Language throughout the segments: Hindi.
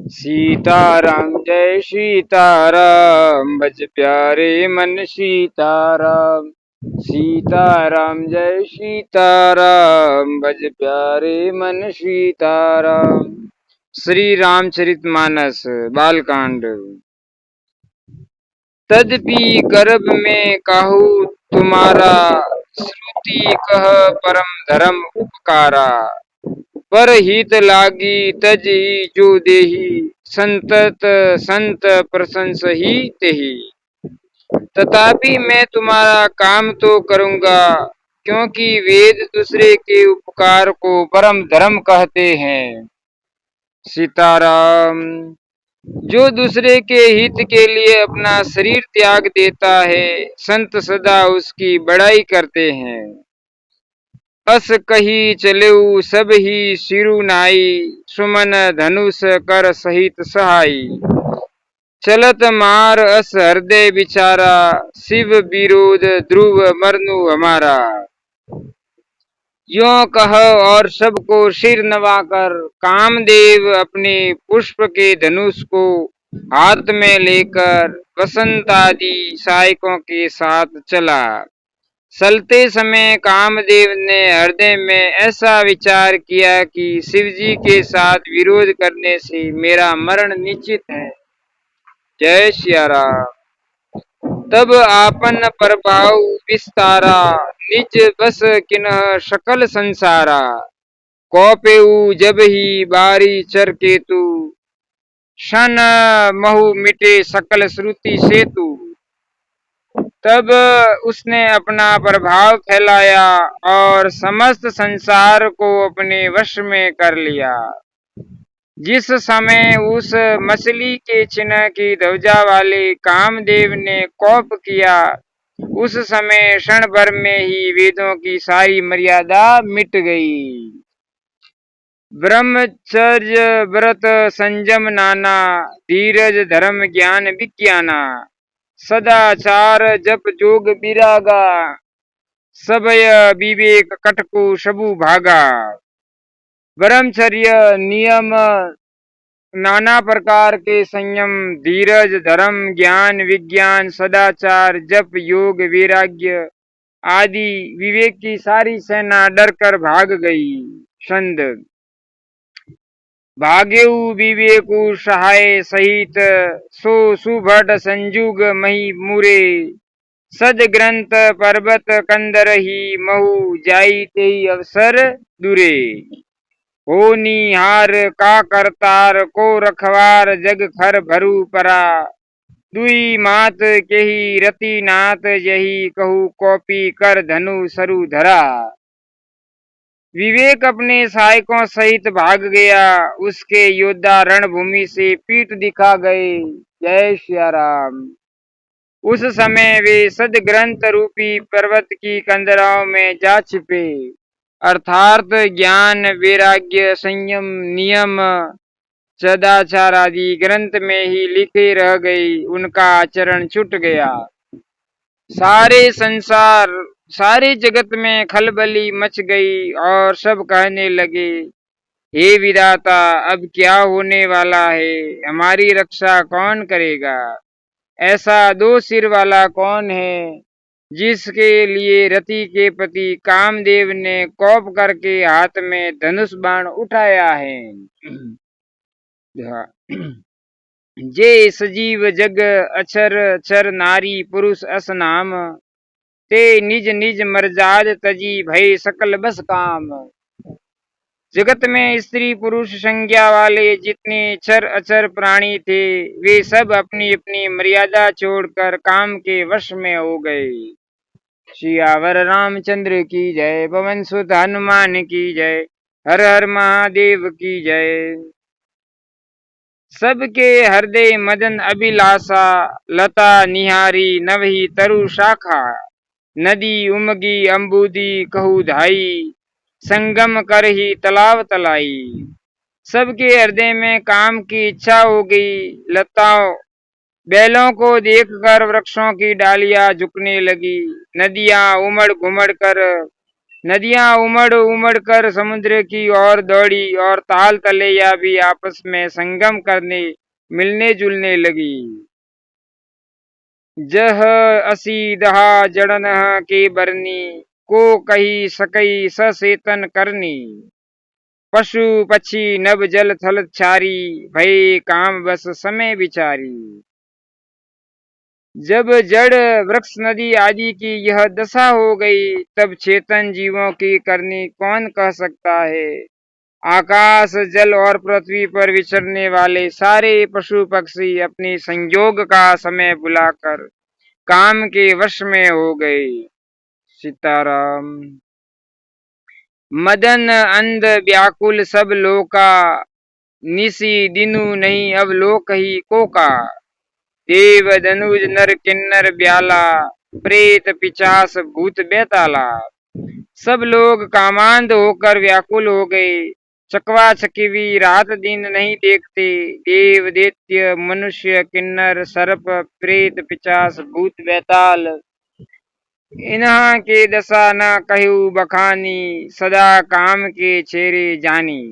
सीताराम जय सीताराम बज प्यारे मन सीताराम। सीताराम जय सीताराम बज प्यारे मन सीताराम। श्री रामचरितमानस बालकांड। तदपि गर्भ में काहू तुम्हारा, श्रुति कह परम धर्म उपकारा। पर हित लागी तज ही जो देही, संतत संत प्रशंस ही तेही। तथापि मैं तुम्हारा काम तो करूंगा, क्योंकि वेद दूसरे के उपकार को परम धर्म कहते हैं। सीताराम। जो दूसरे के हित के लिए अपना शरीर त्याग देता है, संत सदा उसकी बड़ाई करते हैं। अस कही चलेऊ सब ही सिरु नाई, सुमन धनुष कर सहित सहाई। चलत मार अस हृदय बिचारा, शिव विरोध ध्रुव मरनु हमारा। यों कह और सबको सिर नवाकर कामदेव अपने पुष्प के धनुष को हाथ में लेकर वसंत आदि सहायकों के साथ चला। चलते समय कामदेव ने हृदय में ऐसा विचार किया कि शिवजी के साथ विरोध करने से मेरा मरण निश्चित है। जय सिया राम। तब आपन प्रभाव विस्तारा, निज बस किन्ह सकल संसारा। कौपेऊ जब ही बारी चर केतु, शन महु मिटे सकल श्रुति सेतु। तब उसने अपना प्रभाव फैलाया और समस्त संसार को अपने वश में कर लिया। जिस समय उस मछली के चिन्ह की ध्वजा वाले कामदेव ने कोप किया, उस समय क्षण भर में ही वेदों की सारी मर्यादा मिट गई। ब्रह्मचर्य व्रत संयम नाना, धीरज धर्म ज्ञान विज्ञाना। सदाचार जप जोग विरागा, सबय विवेक कटको सबु भागा। ब्रह्मचर्य नियम, नाना प्रकार के संयम, धीरज धर्म ज्ञान विज्ञान, सदाचार जप योग वैराग्य आदि विवेक की सारी सेना डर कर भाग गई। छंद। भाग्यऊ विवेकु सहाय सहित, सो सुभट संजुग मही मुरे। सद ग्रंथ पर्वत कंदर ही महु, जाई तेई अवसर दुरे। हो निहार का करतार को रखवार, जग खर भरू परा। दुई मात केही रति नाथ, यही कहू कॉपी कर धनु सरु धरा। विवेक अपने सहायकों सहित भाग गया, उसके योद्धा रणभूमि से पीठ दिखा गए। जय सिया राम। उस समय वे सद ग्रंथ रूपी पर्वत की कंदराओं में जा छिपे, अर्थात ज्ञान वैराग्य संयम नियम सदाचार आदि ग्रंथ में ही लिखे रह गई। उनका आचरण छूट गया। सारे जगत में खलबली मच गई और सब कहने लगे, हे विधाता, अब क्या होने वाला है? हमारी रक्षा कौन करेगा? ऐसा दो सिर वाला कौन है, जिसके लिए रति के पति कामदेव ने कोप करके हाथ में धनुष बाण उठाया है। जे सजीव जग अक्षर चर नारी पुरुष अस नाम, ते निज निज मर्जाद तजी भय सकल बस काम। जगत में स्त्री पुरुष संज्ञा वाले जितने चर अचर प्राणी थे, वे सब अपनी अपनी मर्यादा छोड़कर काम के वश में हो गए। सियावर रामचंद्र की जय। पवन सुत हनुमान की जय। हर हर महादेव की जय। सबके हृदय मदन अभिलाषा, लता निहारी नवही तरु शाखा। नदी उमगी अम्बुदी कहू धाई, संगम कर ही तालाब तलाई। सबके हृदय में काम की इच्छा हो गई। लताओं बैलों को देखकर वृक्षों की डालियां झुकने लगी। नदियां उमड़ घुमड़ कर नदियां उमड़ उमड़ कर समुद्र की ओर दौड़ी और ताल तलैया भी आपस में संगम करने मिलने जुलने लगी। जह असी दहा जड़न के बरनी को कही सकई सचेतन करनी। पशु पक्षी नभ जल थल छारी भय काम बस समय विचारी। जब जड़ वृक्ष नदी आदि की यह दशा हो गई तब चेतन जीवों की करनी कौन कह सकता है। आकाश जल और पृथ्वी पर विचरने वाले सारे पशु पक्षी अपनी संयोग का समय बुलाकर काम के वश में हो गए। सीताराम। मदन अंध व्याकुल सब लोका निसी दिनु नहीं अब लोक ही कोका। देव धनुज नर किन्नर ब्याला प्रेत पिचास भूत बेताला। सब लोग कामांध होकर व्याकुल हो गए। चकवा चकीवी रात दिन नहीं देखते। देव दैत्य मनुष्य किन्नर सर्प प्रेत पिचास भूत बेताल इन्हा के दशा न कहू बखानी सदा काम के चेहरे जानी।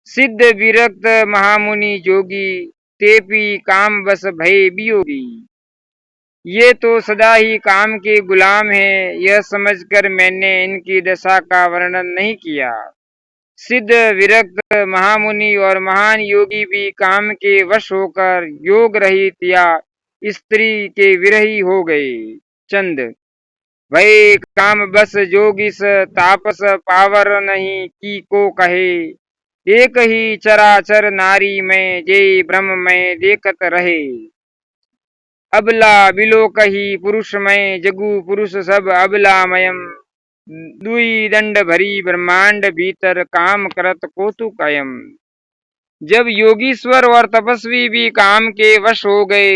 सिद्ध विरक्त महामुनि जोगी तेपी काम बस भय वियोगी। ये तो सदा ही काम के गुलाम हैं, यह समझकर मैंने इनकी दशा का वर्णन नहीं किया। सिद्ध विरक्त महामुनि और महान योगी भी काम के वश होकर योग रहित या स्त्री के विरही हो गए। चंद भय काम बस जोगिस तापस पावर नहीं की को कहे। एक ही चराचर नारी में जे ब्रह्म में देखत रहे। अबला बिलो कही पुरुष में जगु पुरुष सब अबलामयम। दुई दंड भरी ब्रह्मांड भीतर काम करत कौतुकयम। जब योगीश्वर और तपस्वी भी काम के वश हो गए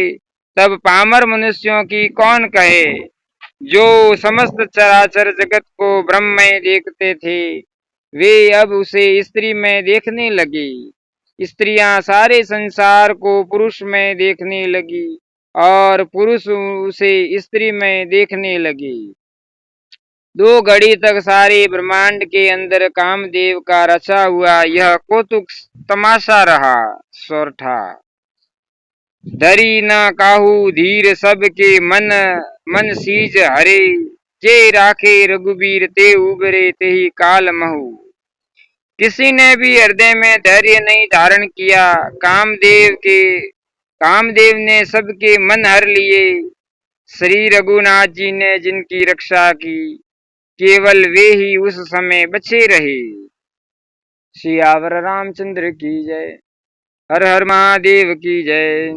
तब पामर मनुष्यों की कौन कहे। जो समस्त चराचर जगत को ब्रह्म में देखते थे वे अब उसे स्त्री में देखने लगे। स्त्रियां सारे संसार को पुरुष में देखने लगी और पुरुष उसे स्त्री में देखने लगे। दो घड़ी तक सारे ब्रह्मांड के अंदर कामदेव का रचा हुआ यह कौतुक तमाशा रहा। सोरठा धरी न काहू धीर सबके मन मन सीज हरे। जे राखे रघुबीर ते उबरे ते ही काल महू। किसी ने भी हृदय में धैर्य नहीं धारण किया। कामदेव ने सबके मन हर लिए। श्री रघुनाथ जी ने जिनकी रक्षा की केवल वे ही उस समय बचे रहे। सियावर रामचंद्र की जय। हर हर महादेव की जय।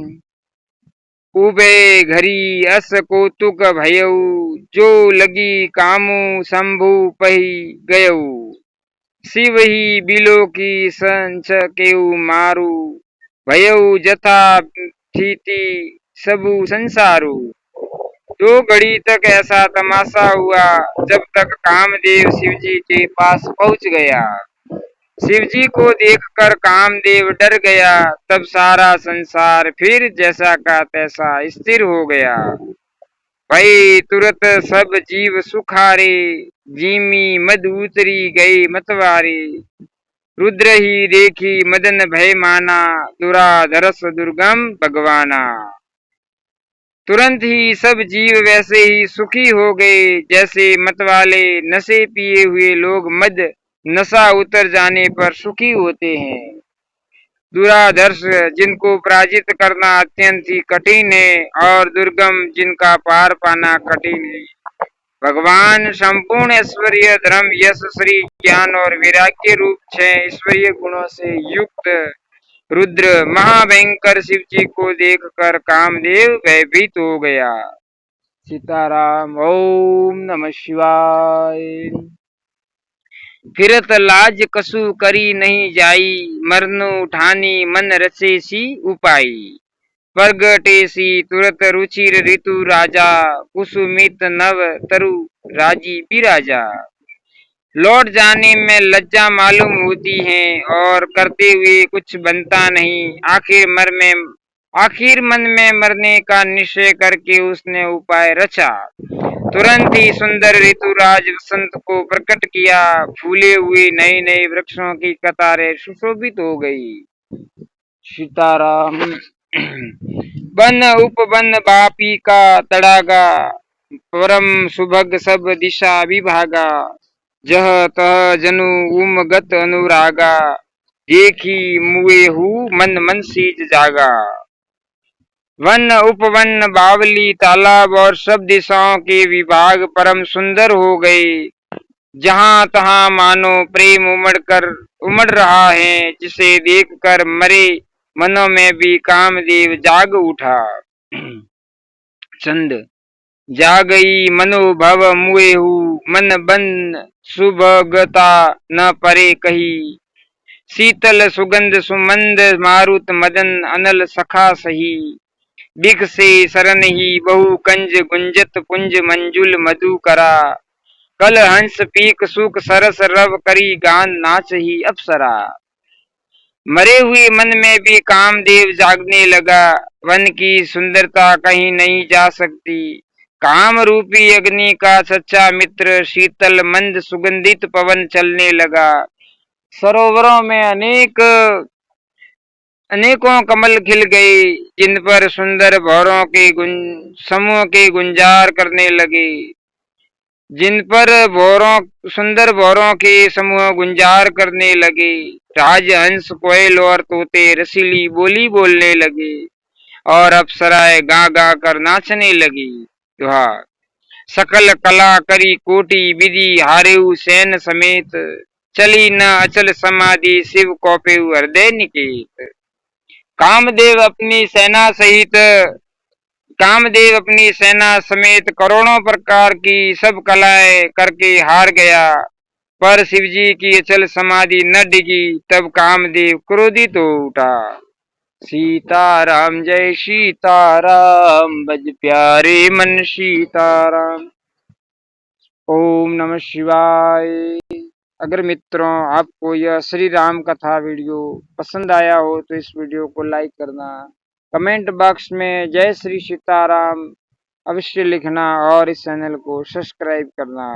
उबे घरी अस कौतुक भयऊ जो लगी कामू शंभु पही गयऊ। शिव ही बिलो की संच केऊ मारू भयऊ जथा थीति सबू संसारू। दो घड़ी तक ऐसा तमाशा हुआ जब तक कामदेव शिव जी के पास पहुंच गया। शिव जी को देखकर कामदेव डर गया। तब सारा संसार फिर जैसा का तैसा स्थिर हो गया। भई तुरत सब जीव सुखारे जीमी मद उतरी गई मतवारे। रुद्र ही देखी मदन भय माना दुराधरस दुर्गम भगवाना। तुरंत ही सब जीव वैसे ही सुखी हो गए जैसे मतवाले नशे पिए हुए लोग मद नशा उतर जाने पर सुखी होते हैं। दुराधर्ष जिनको पराजित करना अत्यंत ही कठिन है और दुर्गम जिनका पार पाना कठिन है। भगवान संपूर्ण ऐश्वर्य धर्म यश श्री ज्ञान और वैराग्य रूप 6 ऐश्वर्य गुणों से युक्त रुद्र महाभयंकर शिव जी को देखकर कामदेव भयभीत हो गया। सीताराम। ओम नमः शिवाय। फिरत लाज कसु करी नहीं जाई मरनु उठानी मन रचे सी उपाई। प्रगटे सी तुरत रुचिर ऋतु राजा कुसुमित नव तरु राजी बिराजा। लौट जाने में लज्जा मालूम होती है और करते हुए कुछ बनता नहीं। आखिर मन में मरने का निश्चय करके उसने उपाय रचा। तुरंत ही सुंदर ऋतुराज वसंत को प्रकट किया। फूले हुए नए नए वृक्षों की कतारें सुशोभित हो गई। सीताराम। वन उपवन बापी का तड़ागा, परम सुभग सब दिशा विभागा। जह तह जनु उमगत अनुरागा, देखी मुए हु मन मन सीज जागा। वन उपवन बावली तालाब और सब दिशाओं के विभाग परम सुंदर हो गए। जहां तहां मानो प्रेम उमड़ रहा है, जिसे देखकर मरे मनों में भी कामदेव जाग उठा। चंद। जागई मनोभव मुएहु, मन बंद सुभगता न परे कही। शीतल सुगंध सुमंद मारुत मदन अनल सखा सही। बिख से सरन ही बहु कंज गुंजत पुंज मंजुल मधु करा। कल हंस पीक सुख सरस रव करी गान नाच ही अप्सरा। मरे हुए मन में भी कामदेव जागने लगा। वन की सुंदरता कहीं नहीं जा सकती। काम रूपी अग्नि का सच्चा मित्र शीतल मंद सुगंधित पवन चलने लगा। सरोवरों में अनेकों कमल खिल गए, जिन पर सुंदर भौरों के समूह के गुंजार करने लगे। जिन पर सुंदर भौरों के समूह गुंजार करने लगे। राजहंस कोयल और तोते रसीली बोली बोलने लगे और अप्सराएं गा गा कर नाचने लगी। सकल कला करी कोटि विधि हारेउ सैन समेत। चली न अचल समाधि शिव कौपेउ हृदय निकेत। कामदेव अपनी सेना समेत करोड़ों प्रकार की सब कलाएं करके हार गया, पर शिवजी की अचल समाधि न डिगी। तब कामदेव क्रोधित हो उठा। सीताराम जय सीताराम, बज प्यारे मन सीताराम। ओम नमः शिवाय। अगर मित्रों आपको यह श्री राम कथा वीडियो पसंद आया हो तो इस वीडियो को लाइक करना, कमेंट बॉक्स में जय श्री सीताराम अवश्य लिखना और इस चैनल को सब्सक्राइब करना।